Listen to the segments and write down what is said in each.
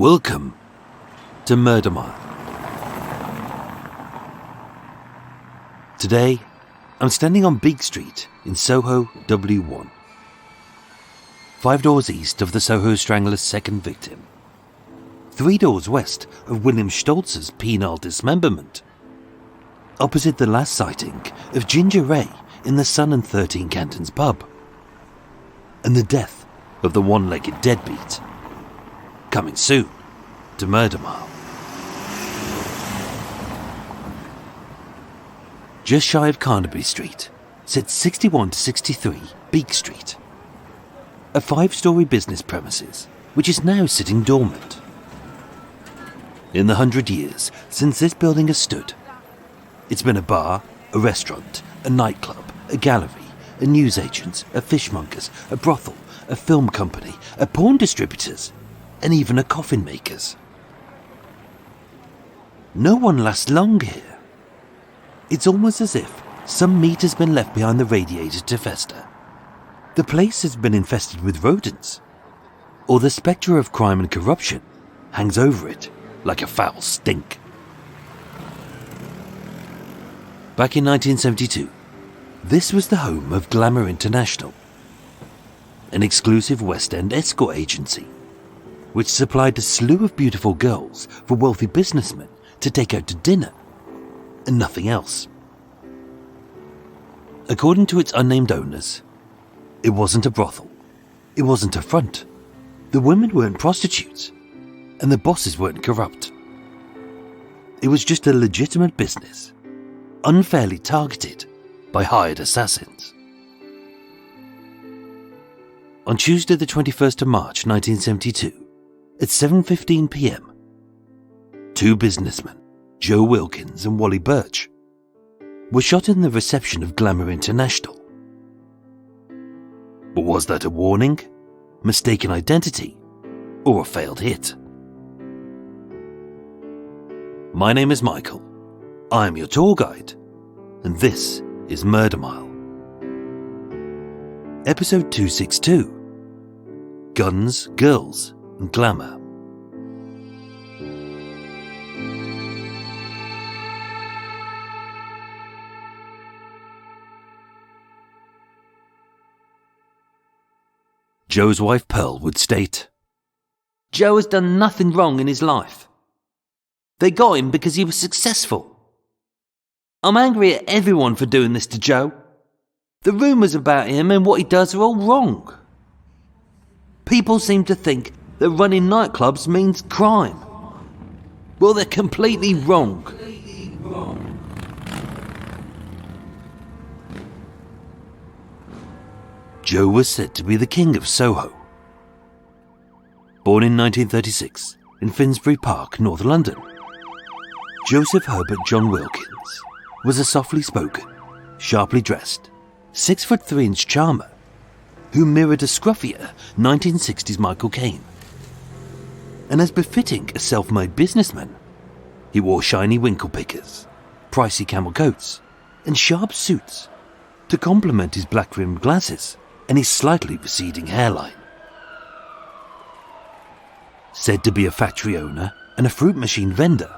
Welcome to Murder Mile. Today, I'm standing on Beak Street in Soho, W1. 5 doors east of the Soho Strangler's second victim. 3 doors west of William Stoltz's penile dismemberment. Opposite the last sighting of Ginger Ray in the Sun and 13 Cantons pub. And the death of the one-legged deadbeat. Coming soon to Murder Mile. Just shy of Carnaby Street sits 61 to 63 Beak Street. A 5-storey business premises which is now sitting dormant. In the 100 years since this building has stood, it's been a bar, a restaurant, a nightclub, a gallery, a newsagent, a fishmonger's, a brothel, a film company, a porn distributor's, and even a coffin maker's. No one lasts long here. It's almost as if some meat has been left behind the radiator to fester. The place has been infested with rodents, or the spectre of crime and corruption hangs over it like a foul stink. Back in 1972, this was the home of Glamour International, an exclusive West End escort agency which supplied a slew of beautiful girls for wealthy businessmen to take out to dinner, and nothing else. According to its unnamed owners, it wasn't a brothel, it wasn't a front, the women weren't prostitutes, and the bosses weren't corrupt. It was just a legitimate business, unfairly targeted by hired assassins. On Tuesday the 21st of March 1972, at 7:15 p.m, 2 businessmen, Joe Wilkins and Wally Birch, were shot in the reception of Glamour International. But was that a warning, mistaken identity, or a failed hit? My name is Michael, I am your tour guide, and this is Murder Mile. Episode 262, Guns, Girls, and Glamour. Joe's wife Pearl would state, "Joe has done nothing wrong in his life. They got him because he was successful. I'm angry at everyone for doing this to Joe. The rumours about him and what he does are all wrong. People seem to think that running nightclubs means crime. Well, they're completely wrong." Joe was said to be the king of Soho. Born in 1936 in Finsbury Park, North London, Joseph Herbert John Wilkins was a softly spoken, sharply dressed, 6'3" charmer who mirrored a scruffier 1960s Michael Caine. And as befitting a self-made businessman, he wore shiny winkle pickers, pricey camel coats, and sharp suits to complement his black-rimmed glasses and his slightly receding hairline. Said to be a factory owner and a fruit machine vendor,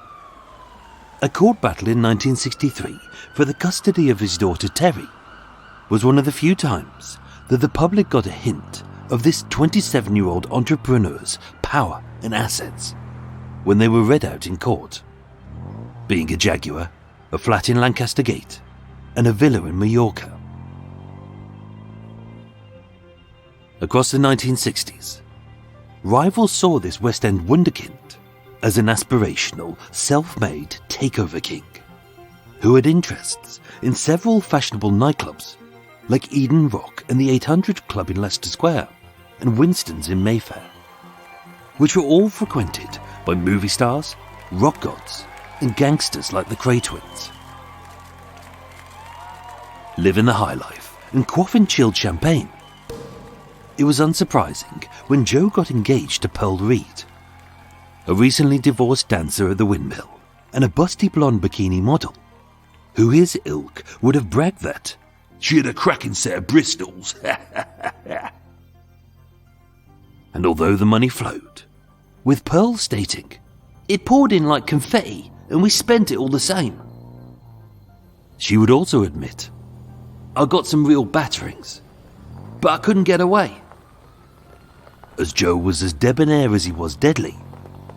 a court battle in 1963 for the custody of his daughter Terry was one of the few times that the public got a hint of this 27-year-old entrepreneur's power and assets when they were read out in court, being a Jaguar, a flat in Lancaster Gate, and a villa in Mallorca. Across the 1960s, rivals saw this West End wunderkind as an aspirational, self-made takeover king who had interests in several fashionable nightclubs like Eden Rock and the 800 Club in Leicester Square and Winston's in Mayfair, which were all frequented by movie stars, rock gods, and gangsters like the Cray Twins. Living the high life and quaffing chilled champagne, it was unsurprising when Joe got engaged to Pearl Reed, a recently divorced dancer at the Windmill and a busty blonde bikini model, who his ilk would have bragged that she had a cracking set of Bristols. And although the money flowed, with Pearl stating, "It poured in like confetti and we spent it all the same." She would also admit, "I got some real batterings, but I couldn't get away." As Joe was as debonair as he was deadly,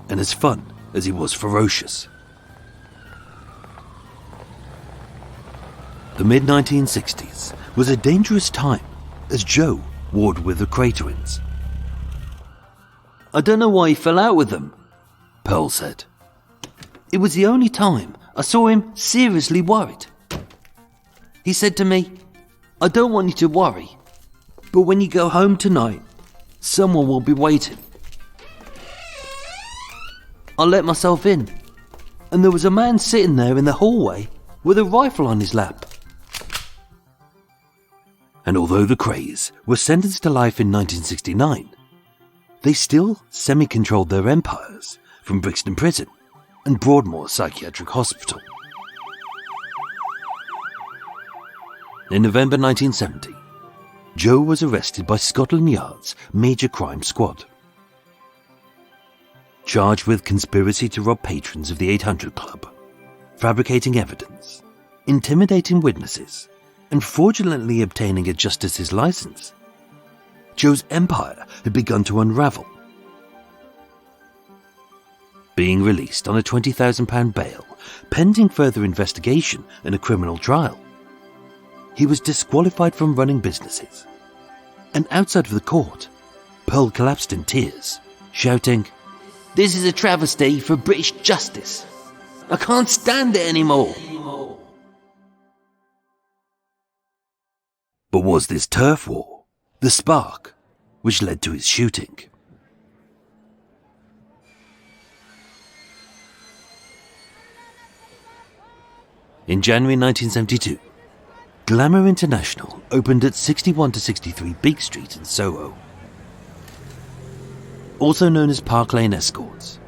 and as fun as he was ferocious. The mid-1960s was a dangerous time as Joe warred with the Craterins. "I don't know why he fell out with them," Pearl said. "It was the only time I saw him seriously worried. He said to me, 'I don't want you to worry, but when you go home tonight, someone will be waiting.' I let myself in, and there was a man sitting there in the hallway with a rifle on his lap." And although the Crays were sentenced to life in 1969, they still semi-controlled their empires from Brixton Prison and Broadmoor Psychiatric Hospital. In November 1970, Joe was arrested by Scotland Yard's Major Crime Squad. Charged with conspiracy to rob patrons of the 800 Club, fabricating evidence, intimidating witnesses, and fraudulently obtaining a justice's license, Joe's empire had begun to unravel. Being released on a £20,000 bail, pending further investigation and a criminal trial, he was disqualified from running businesses. And outside of the court, Pearl collapsed in tears, shouting, "This is a travesty for British justice. I can't stand it anymore." But was this turf war the spark which led to his shooting? In January 1972, Glamour International opened at 61 to 63 Beak Street in Soho. Also known as Park Lane Escorts,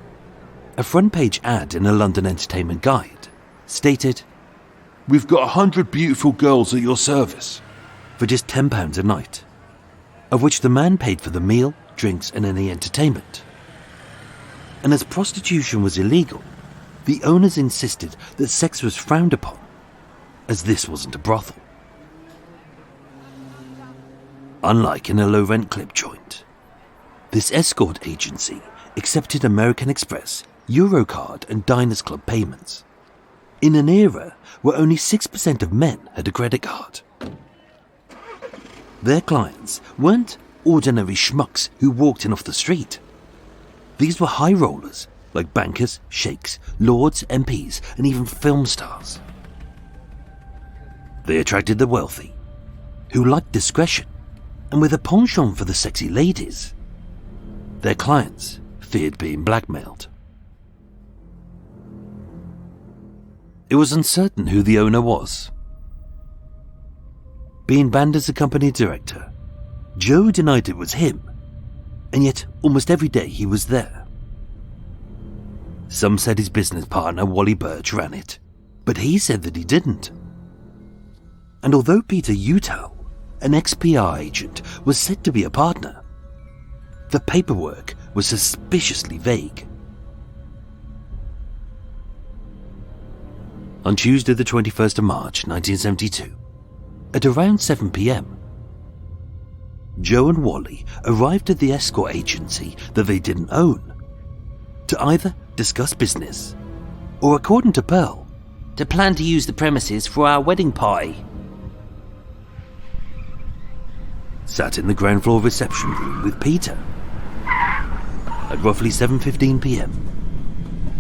a front-page ad in a London entertainment guide stated, "We've got 100 beautiful girls at your service," for just £10 a night, of which the man paid for the meal, drinks and any entertainment. And as prostitution was illegal, the owners insisted that sex was frowned upon, as this wasn't a brothel. Unlike in a low-rent clip joint, this escort agency accepted American Express, Eurocard and Diners Club payments, in an era where only 6% of men had a credit card. Their clients weren't ordinary schmucks who walked in off the street. These were high rollers like bankers, sheikhs, lords, MPs and even film stars. They attracted the wealthy, who liked discretion, and with a penchant for the sexy ladies, their clients feared being blackmailed. It was uncertain who the owner was. Being banned as a company director, Joe denied it was him, and yet almost every day he was there. Some said his business partner Wally Birch ran it, but he said that he didn't. And although Peter Utal, an ex-PR agent, was said to be a partner, the paperwork was suspiciously vague. On Tuesday the 21st of March 1972, at around 7 p.m, Joe and Wally arrived at the escort agency that they didn't own, to either discuss business, or according to Pearl, to plan to use the premises for our wedding party. Sat in the ground floor reception room with Peter. At roughly 7:15 p.m,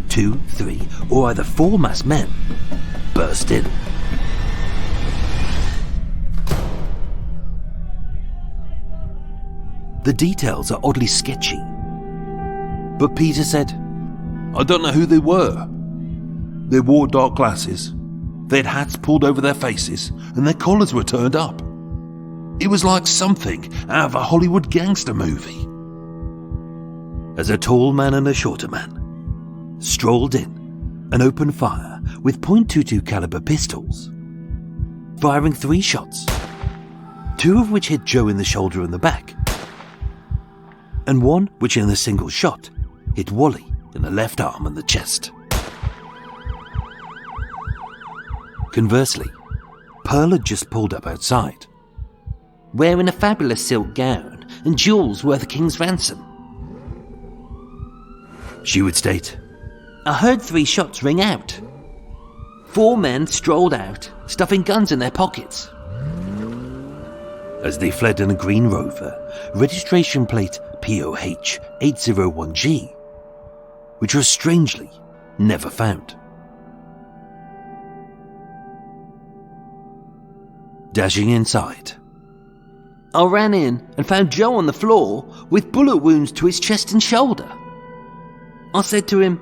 2, 3, or either 4 masked men burst in. The details are oddly sketchy, but Peter said, "I don't know who they were. They wore dark glasses, they had hats pulled over their faces, and their collars were turned up. It was like something out of a Hollywood gangster movie." As a tall man and a shorter man strolled in and opened fire with .22 caliber pistols, firing 3 shots, 2 of which hit Joe in the shoulder and the back, and 1 which in a single shot hit Wally in the left arm and the chest. Conversely, Pearl had just pulled up outside, wearing a fabulous silk gown and jewels worth a king's ransom. She would state, "I heard 3 shots ring out. 4 men strolled out, stuffing guns in their pockets." As they fled in a green Rover, registration plate POH 801G, which was strangely never found. Dashing inside, I ran in and found Joe on the floor with bullet wounds to his chest and shoulder. I said to him,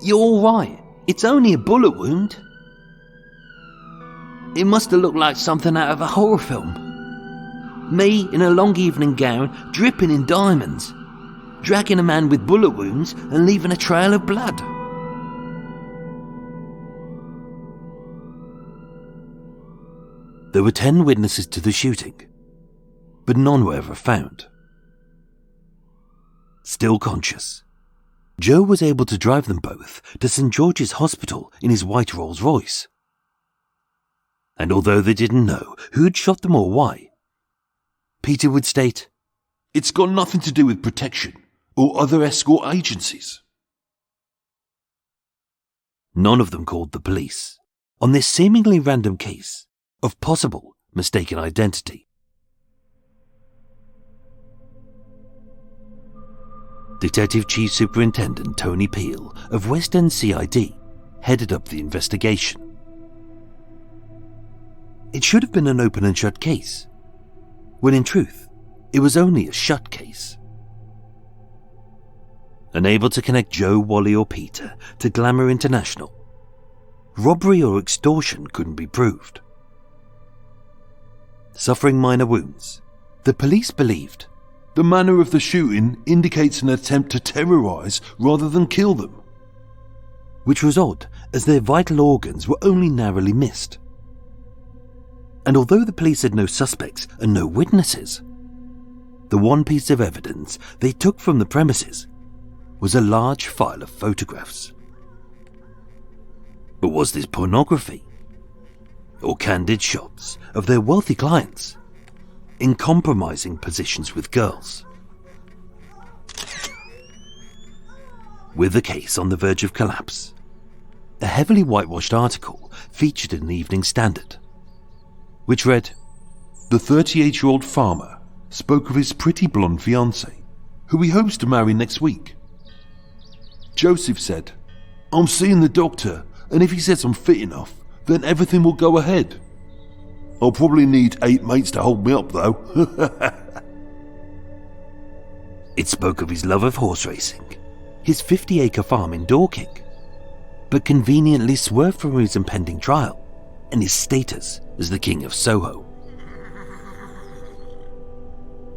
"You're all right, it's only a bullet wound." It must have looked like something out of a horror film. Me in a long evening gown, dripping in diamonds, dragging a man with bullet wounds and leaving a trail of blood. There were 10 witnesses to the shooting, but none were ever found. Still conscious, Joe was able to drive them both to St. George's Hospital in his white Rolls Royce. And although they didn't know who'd shot them or why, Peter would state, "It's got nothing to do with protection or other escort agencies." None of them called the police on this seemingly random case of possible mistaken identity. Detective Chief Superintendent Tony Peel of West End CID headed up the investigation. It should have been an open and shut case, when in truth, it was only a shut case. Unable to connect Joe, Wally or Peter to Glamour International, robbery or extortion couldn't be proved. Suffering minor wounds, the police believed the manner of the shooting indicates an attempt to terrorise rather than kill them, which was odd as their vital organs were only narrowly missed. And although the police had no suspects and no witnesses, the one piece of evidence they took from the premises was a large file of photographs. But was this pornography? Or candid shots of their wealthy clients in compromising positions with girls? With the case on the verge of collapse, a heavily whitewashed article featured in the Evening Standard, which read, "The 38-year-old farmer spoke of his pretty blonde fiancée, who he hopes to marry next week. Joseph said, 'I'm seeing the doctor, and if he says I'm fit enough, then everything will go ahead. I'll probably need 8 mates to hold me up, though.'" It spoke of his love of horse racing, his 50-acre farm in Dorking, but conveniently swerved from his impending trial and his status as the king of Soho.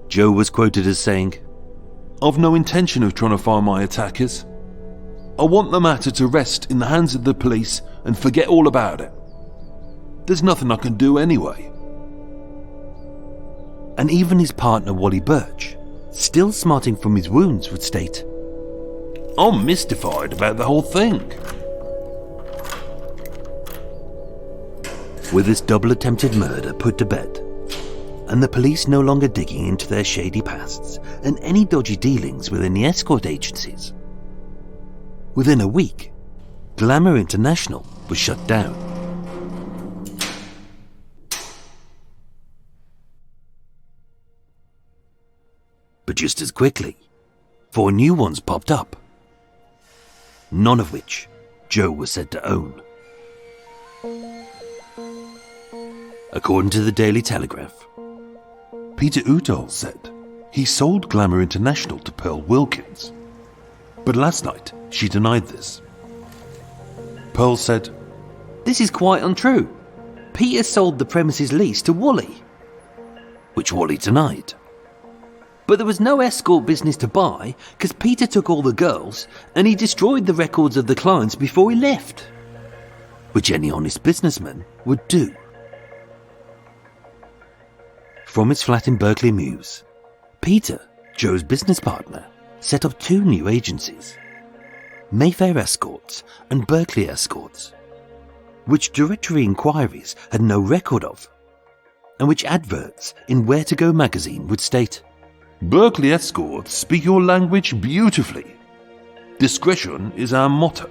Joe was quoted as saying, "I've no intention of trying to find my attackers. I want the matter to rest in the hands of the police and forget all about it. There's nothing I can do anyway." And even his partner Wally Birch, still smarting from his wounds, would state, "I'm mystified about the whole thing." With this double attempted murder put to bed, and the police no longer digging into their shady pasts and any dodgy dealings within the escort agencies, within a week, Glamour International was shut down. But just as quickly, 4 new ones popped up, none of which Joe was said to own. According to the Daily Telegraph, Peter Udall said he sold Glamour International to Pearl Wilkins, but last night she denied this. Pearl said, "This is quite untrue. Peter sold the premises lease to Wally," which Wally denied. "But there was no escort business to buy because Peter took all the girls and he destroyed the records of the clients before he left," which any honest businessman would do. From his flat in Berkeley Mews, Peter, Joe's business partner, set up 2 new agencies, Mayfair Escorts and Berkeley Escorts, which directory inquiries had no record of, and which adverts in Where to Go magazine would state, "Berkeley Escorts speak your language beautifully. Discretion is our motto."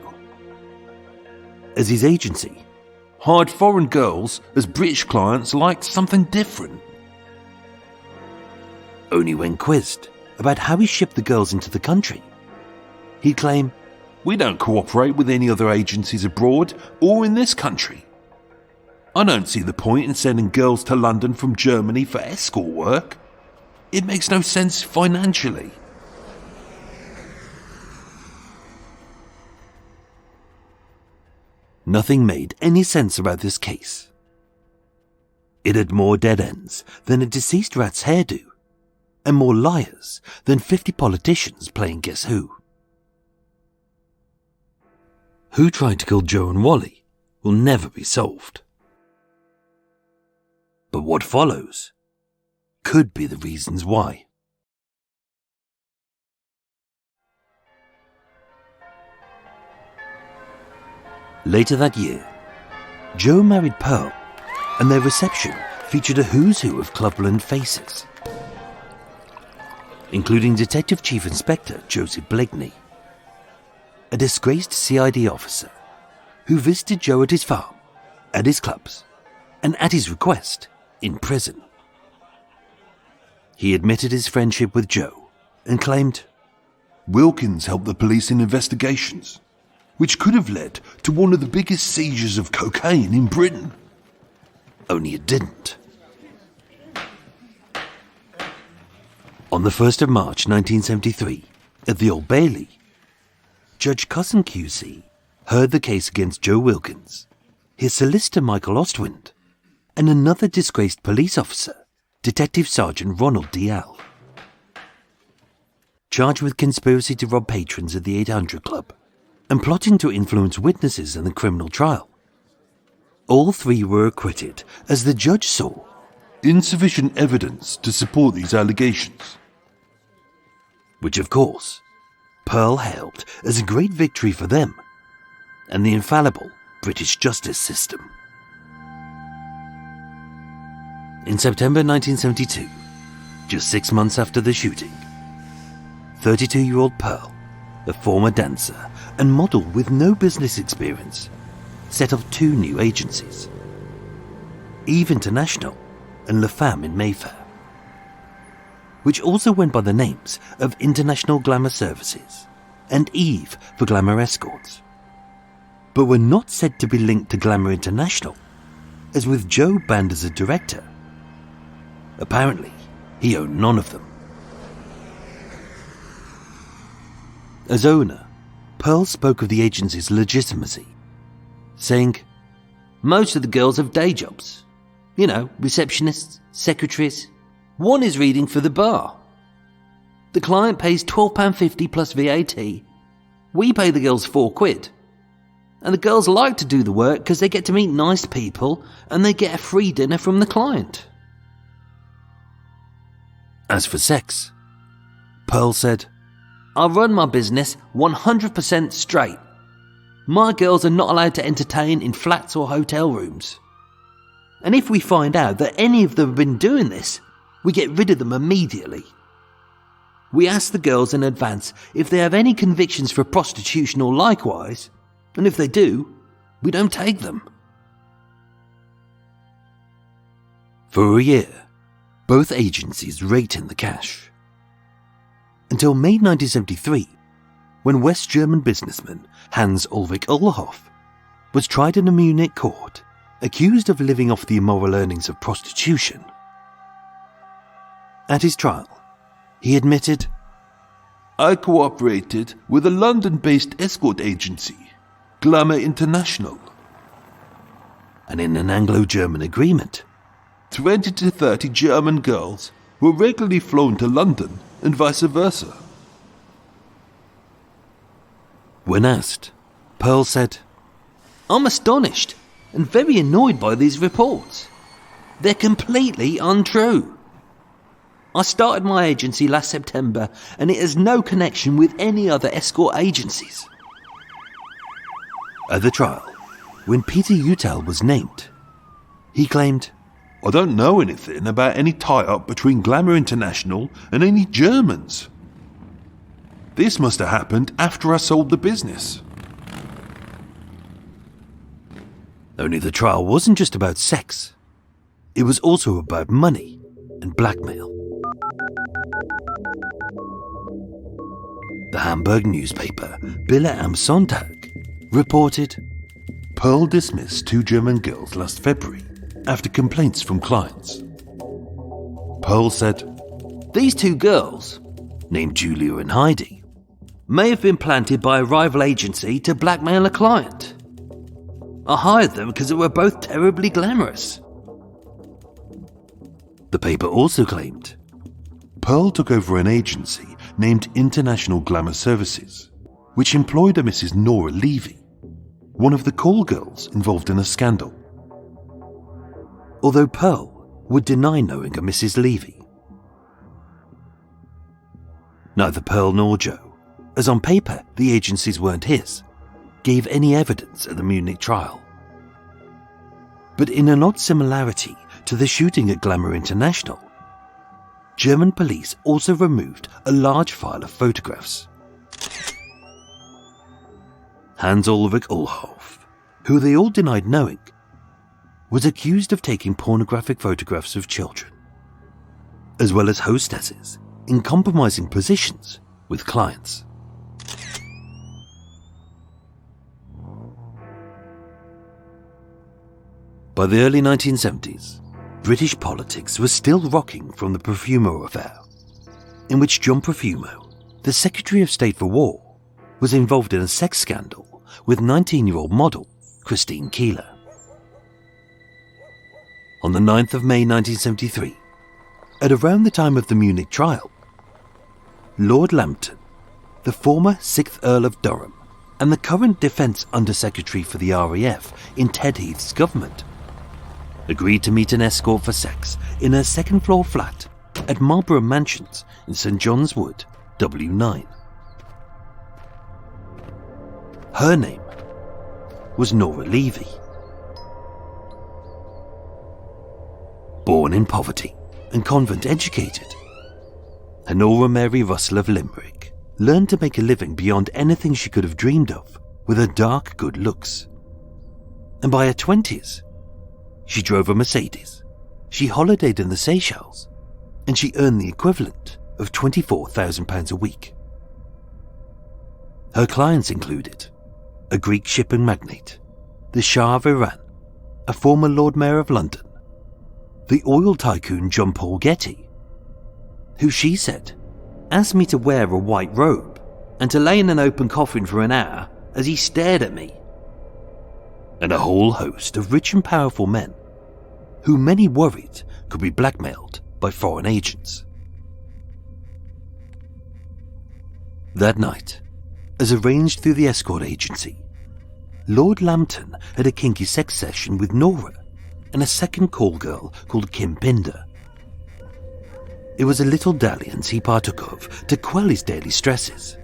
As his agency Hired foreign girls as British clients liked something different. Only when quizzed about how he shipped the girls into the country, he'd claim, "We don't cooperate with any other agencies abroad or in this country. I don't see the point in sending girls to London from Germany for escort work. It makes no sense financially." Nothing made any sense about this case. It had more dead ends than a deceased rat's hairdo, and more liars than 50 politicians playing Guess Who. Who tried to kill Joe and Wally will never be solved. But what follows could be the reasons why. Later that year, Joe married Pearl, and their reception featured a who's who of Clubland faces, including Detective Chief Inspector Joseph Blakeney, a disgraced CID officer who visited Joe at his farm, at his clubs, and at his request, in prison. He admitted his friendship with Joe and claimed, "Wilkins helped the police in investigations, which could have led to one of the biggest seizures of cocaine in Britain." Only it didn't. On the 1st of March 1973, at the Old Bailey, Judge Cusson QC heard the case against Joe Wilkins, his solicitor Michael Ostwind, and another disgraced police officer, Detective Sergeant Ronald Dial, charged with conspiracy to rob patrons at the 800 Club and plotting to influence witnesses in the criminal trial. All three were acquitted, as the judge saw insufficient evidence to support these allegations, which of course Pearl hailed as a great victory for them and the infallible British justice system. In September 1972, just 6 months after the shooting, 32-year-old Pearl, a former dancer and model with no business experience, set off 2 new agencies, Eve International and La Femme in Mayfair, which also went by the names of International Glamour Services and Eve for Glamour Escorts, but were not said to be linked to Glamour International, as with Joe banned as a director. Apparently, he owned none of them. As owner, Pearl spoke of the agency's legitimacy, saying, "Most of the girls have day jobs. You know, receptionists, secretaries. One is reading for the bar. The client pays £12.50 plus VAT. We pay the girls £4. And the girls like to do the work because they get to meet nice people and they get a free dinner from the client." As for sex, Pearl said, "I run my business 100% straight. My girls are not allowed to entertain in flats or hotel rooms. And if we find out that any of them have been doing this, we get rid of them immediately. We ask the girls in advance if they have any convictions for prostitution or likewise, and if they do, we don't take them." For a year, both agencies raked in the cash, until May 1973, when West German businessman Hans Ulrich Ullhoff was tried in a Munich court, accused of living off the immoral earnings of prostitution. At his trial, he admitted, "I cooperated with a London-based escort agency, Glamour International, and in an Anglo-German agreement, 20 to 30 German girls were regularly flown to London and vice versa." When asked, Pearl said, "I'm astonished and very annoyed by these reports. They're completely untrue. I started my agency last September and it has no connection with any other escort agencies. At the trial, when Peter Utel was named, he claimed, "I don't know anything about any tie-up between Glamour International and any Germans. This must have happened after I sold the business." Only the trial wasn't just about sex. It was also about money and blackmail. The Hamburg newspaper Bille am Sonntag reported, Pearl dismissed 2 German girls last February after complaints from clients. Pearl said, "These 2 girls, named Julia and Heidi, may have been planted by a rival agency to blackmail a client. I hired them because they were both terribly glamorous." The paper also claimed, Pearl took over an agency named International Glamour Services, which employed a Mrs. Nora Levy, one of the call girls involved in a scandal. although Pearl would deny knowing a Mrs. Levy. Neither Pearl nor Joe, as on paper the agencies weren't his, gave any evidence at the Munich trial. But in an odd similarity to the shooting at Glamour International, German police also removed a large file of photographs. Hans-Ulrich Ulhoff, who they all denied knowing, was accused of taking pornographic photographs of children, as well as hostesses in compromising positions with clients. By the early 1970s, British politics was still rocking from the Profumo affair, in which John Profumo, the Secretary of State for War, was involved in a sex scandal with 19-year-old model Christine Keeler. On the 9th of May 1973, at around the time of the Munich trial, Lord Lambton, the former 6th Earl of Durham and the current Defence Under-Secretary for the RAF in Ted Heath's government, agreed to meet an escort for sex in her second-floor flat at Marlborough Mansions in St John's Wood, W9. Her name was Nora Levy. Born in poverty and convent-educated, Honora Mary Russell of Limerick learned to make a living beyond anything she could have dreamed of with her dark good looks. And by her 20s, she drove a Mercedes, she holidayed in the Seychelles, and she earned the equivalent of £24,000 a week. Her clients included a Greek shipping magnate, the Shah of Iran, a former Lord Mayor of London, the oil tycoon John Paul Getty, who she said asked me to wear a white robe and to lay in an open coffin for an hour as he stared at me, and a whole host of rich and powerful men who many worried could be blackmailed by foreign agents. That night, as arranged through the escort agency, Lord Lambton had a kinky sex session with Nora and a second call girl called Kim Pinder. It was a little dalliance he partook of to quell his daily stresses.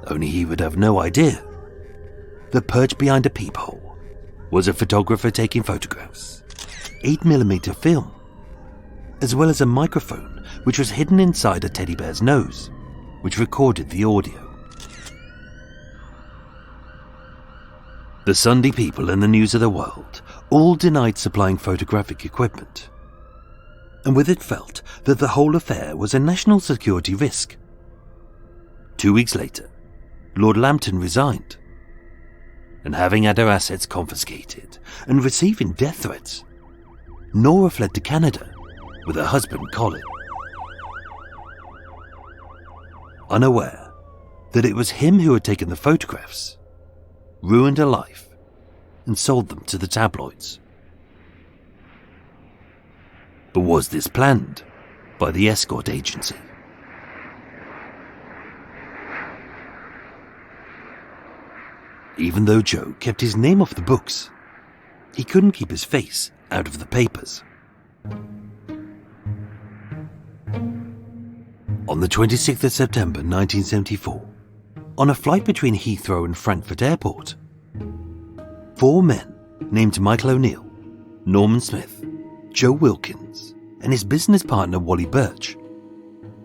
Only he would have no idea that perched behind a peephole was a photographer taking photographs, 8mm film, as well as a microphone which was hidden inside a teddy bear's nose, which recorded the audio. The Sunday People and the News of the World all denied supplying photographic equipment, and with it felt that the whole affair was a national security risk. 2 weeks later, Lord Lambton resigned, and having had her assets confiscated and receiving death threats, Nora fled to Canada with her husband Colin, unaware that it was him who had taken the photographs, ruined her life, and sold them to the tabloids. But was this planned by the escort agency? Even though Joe kept his name off the books, he couldn't keep his face out of the papers. On the 26th of September 1974, on a flight between Heathrow and Frankfurt Airport. 4 men named Michael O'Neill, Norman Smith, Joe Wilkins, and his business partner Wally Birch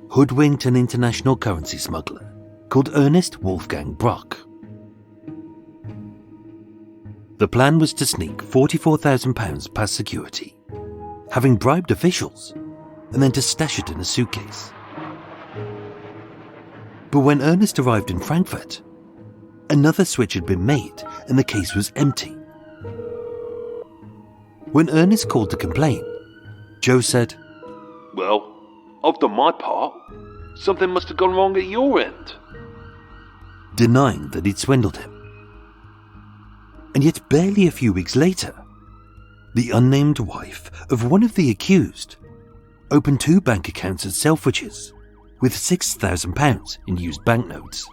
hoodwinked an international currency smuggler called Ernest Wolfgang Brock. The plan was to sneak £44,000 past security, having bribed officials, and then to stash it in a suitcase. But when Ernest arrived in Frankfurt, another switch had been made and the case was empty. When Ernest called to complain, Joe said, "Well, I've done my part. Something must have gone wrong at your end." denying that he'd swindled him. And yet barely a few weeks later, the unnamed wife of one of the accused opened 2 bank accounts at Selfridges with £6,000 in used banknotes.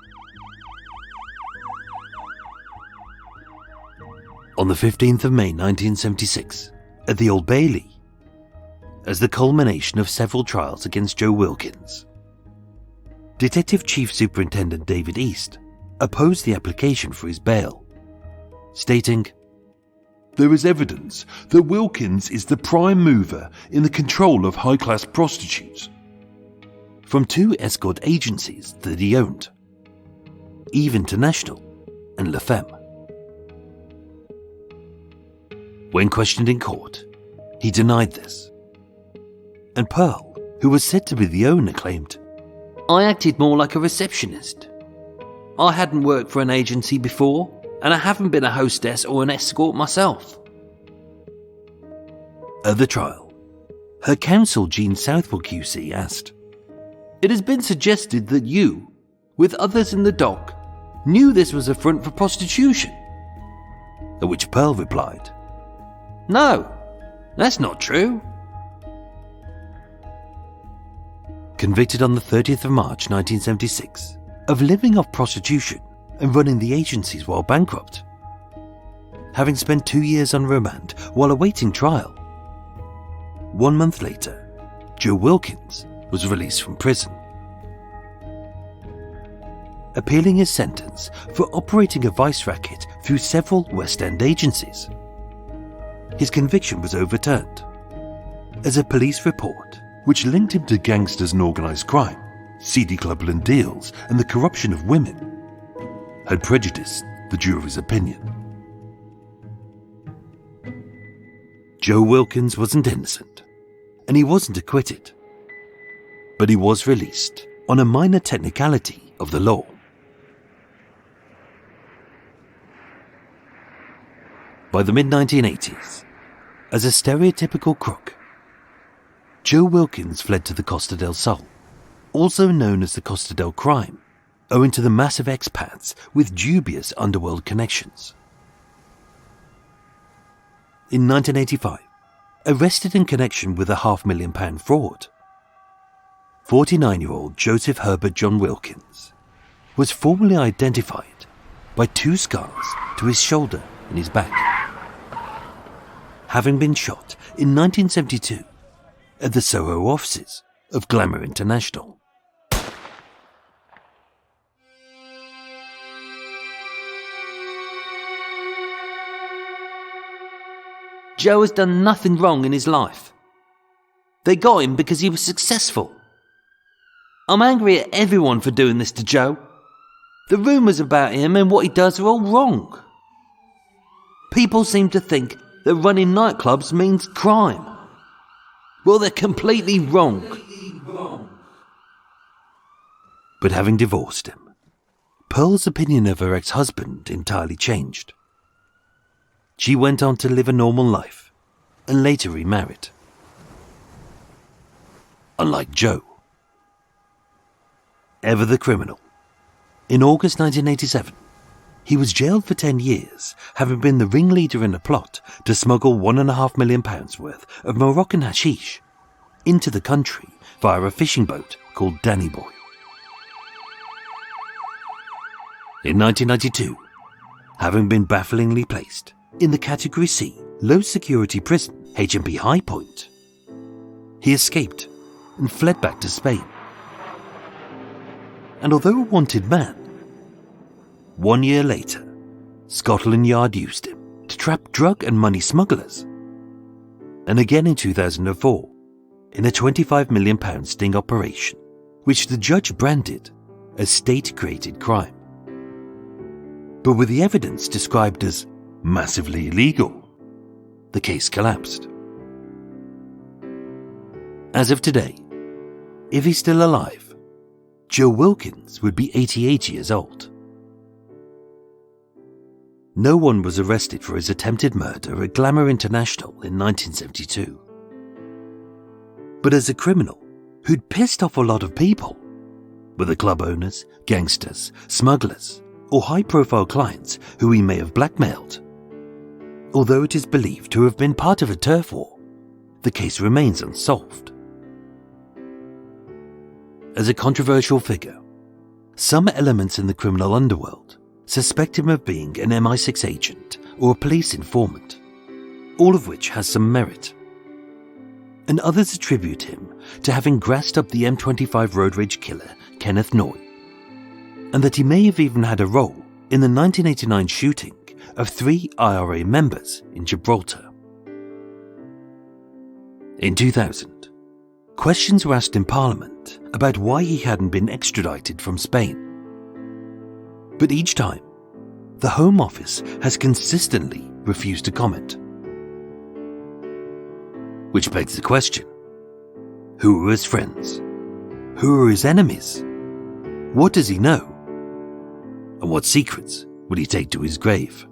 On the 15th of May 1976, at the Old Bailey, as the culmination of several trials against Joe Wilkins, Detective Chief Superintendent David East opposed the application for his bail, stating, "There is evidence that Wilkins is the prime mover in the control of high-class prostitutes from 2 escort agencies that he owned, Eve International and La Femme." When questioned in court, he denied this. And Pearl, who was said to be the owner, claimed, "I acted more like a receptionist. I hadn't worked for an agency before, and I haven't been a hostess or an escort myself." At the trial, her counsel Jean Southwell QC asked, "It has been suggested that you, with others in the dock, knew this was a front for prostitution." At which Pearl replied, "No, that's not true." Convicted on the 30th of March 1976 of living off prostitution and running the agencies while bankrupt, having spent 2 years on remand while awaiting trial, 1 month later, Joe Wilkins was released from prison. Appealing his sentence for operating a vice racket through several West End agencies, his conviction was overturned, as a police report which linked him to gangsters and organised crime, seedy clubland deals, and the corruption of women had prejudiced the jury's opinion. Joe Wilkins wasn't innocent, and he wasn't acquitted, but he was released on a minor technicality of the law. By the mid-1980s, as a stereotypical crook, Joe Wilkins fled to the Costa del Sol, also known as the Costa del Crime, owing to the massive expats with dubious underworld connections. In 1985, arrested in connection with a £500,000 fraud, 49-year-old Joseph Herbert John Wilkins was formally identified by 2 scars to his shoulder and his back, having been shot in 1972 at the Soho offices of Glamour International. Joe has done nothing wrong in his life. They got him because he was successful. I'm angry at everyone for doing this to Joe. The rumours about him and what he does are all wrong. People seem to think that running nightclubs means crime. Well, they're completely wrong. But having divorced him, Pearl's opinion of her ex-husband entirely changed. She went on to live a normal life and later remarried. Unlike Joe, ever the criminal, in August 1987, he was jailed for 10 years, having been the ringleader in a plot to smuggle £1.5 million worth of Moroccan hashish into the country via a fishing boat called Danny Boy. In 1992, having been bafflingly placed in the Category C low-security prison HMP High Point, he escaped and fled back to Spain. And although a wanted man, 1 year later, Scotland Yard used him to trap drug and money smugglers. And again in 2004, in a £25 million sting operation, which the judge branded as state-created crime. But with the evidence described as massively illegal, the case collapsed. As of today, if he's still alive, Joe Wilkins would be 88 years old. No one was arrested for his attempted murder at Glamour International in 1972. But as a criminal who'd pissed off a lot of people, whether club owners, gangsters, smugglers, or high-profile clients who he may have blackmailed, although it is believed to have been part of a turf war, the case remains unsolved. As a controversial figure, some elements in the criminal underworld suspect him of being an MI6 agent or a police informant, all of which has some merit. And others attribute him to having grassed up the M25 road rage killer Kenneth Noy, and that he may have even had a role in the 1989 shooting of 3 IRA members in Gibraltar. In 2000, questions were asked in Parliament about why he hadn't been extradited from Spain. But each time, the Home Office has consistently refused to comment. Which begs the question, who are his friends? Who are his enemies? What does he know? And what secrets will he take to his grave?